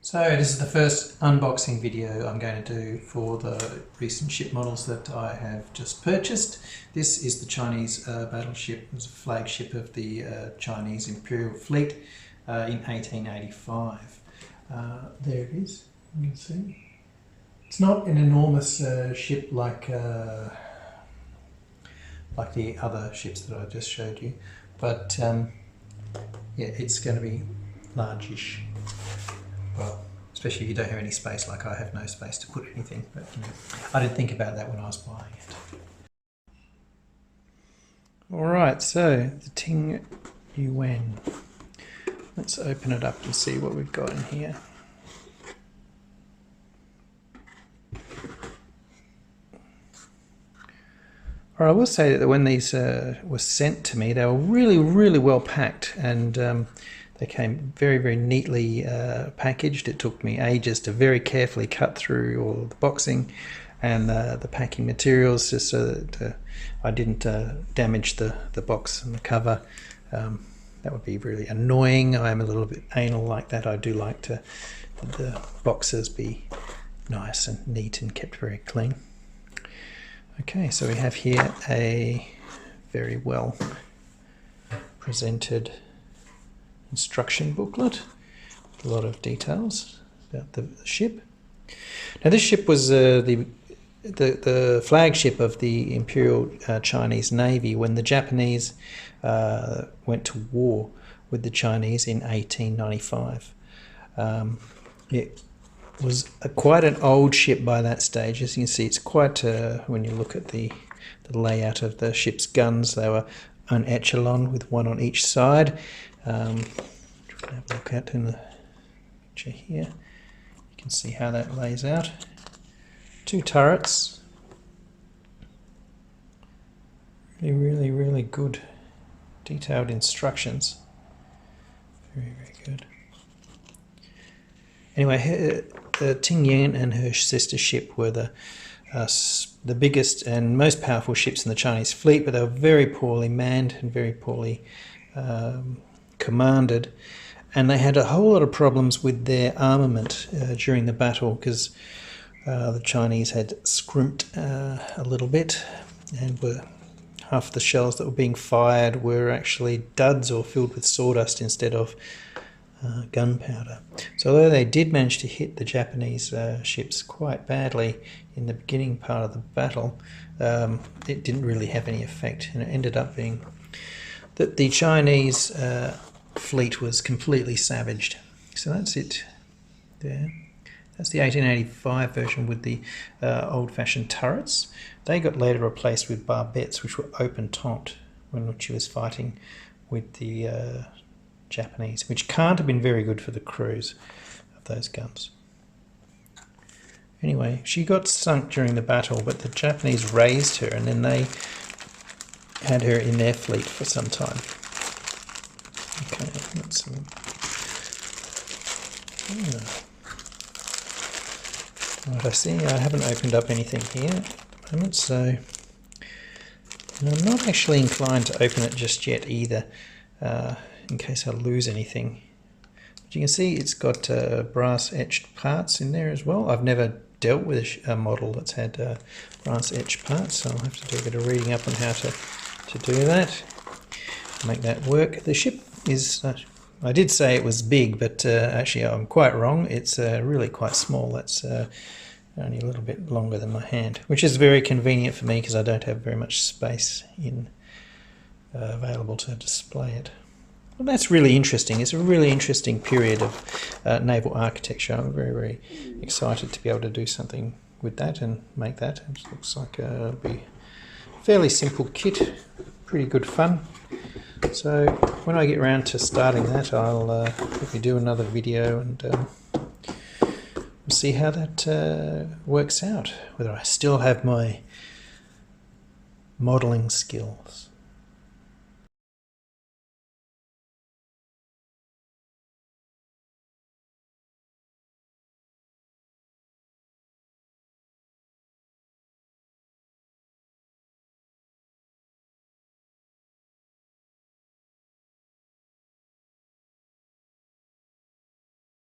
So this is the first unboxing video I'm going to do for the recent ship models that I have just purchased. This is the Chinese battleship. It's a flagship of the Chinese Imperial Fleet in 1885. There it is, you can see. It's not an enormous ship like the other ships that I just showed you, but yeah, it's going to be largish. Well, especially if you don't have any space, like I have no space to put anything, but you know, I didn't think about that when I was buying it. Alright, so the Ting Yuen. Let's open it up and see what we've got in here. Or I will say that when these were sent to me, they were really well packed, and they came very neatly packaged. It took me ages to very carefully cut through all the boxing and the packing materials, just so that I didn't damage the box and the cover. That would be really annoying. I am a little bit anal like that. I do like the boxes be nice and neat and kept very clean. Okay, so we have here a very well presented instruction booklet with a lot of details about the ship. Now this ship was the flagship of the Imperial Chinese Navy when the Japanese went to war with the Chinese in 1895. It was quite an old ship by that stage. As you can see, it's quite, when you look at the layout of the ship's guns, they were an echelon with one on each side. You can have a look at in the picture here. You can see how that lays out. Two turrets. Really good detailed instructions. Very good. Anyway, Ting Yuen and her sister ship were the biggest and most powerful ships in the Chinese fleet, but they were very poorly manned and very poorly commanded, and they had a whole lot of problems with their armament during the battle, because the Chinese had scrimped a little bit, and half the shells that were being fired were actually duds or filled with sawdust instead of gunpowder. So although they did manage to hit the Japanese ships quite badly in the beginning part of the battle, it didn't really have any effect, and it ended up being that the Chinese fleet was completely savaged. So that's it there. That's the 1885 version with the old-fashioned turrets. They got later replaced with barbettes, which were open-topped when she was fighting with the Japanese, which can't have been very good for the crews of those guns. Anyway, she got sunk during the battle, but the Japanese raised her, and then they had her in their fleet for some time. Okay, let's see. What I see, I haven't opened up anything here at the moment, so I'm not actually inclined to open it just yet either, in case I lose anything. But you can see it's got brass etched parts in there as well. I've never dealt with a model that's had brass etched parts, so I'll have to do a bit of reading up on how to do that, make that work. The ship is, I did say it was big, but actually I'm quite wrong. It's really quite small. That's only a little bit longer than my hand, which is very convenient for me because I don't have very much space available to display it. Well, that's really interesting. It's a really interesting period of naval architecture. I'm very excited to be able to do something with that and make that. It looks like it'll be a fairly simple kit, pretty good fun. So when I get around to starting that, I'll probably do another video and we'll see how that works out, whether I still have my modelling skills.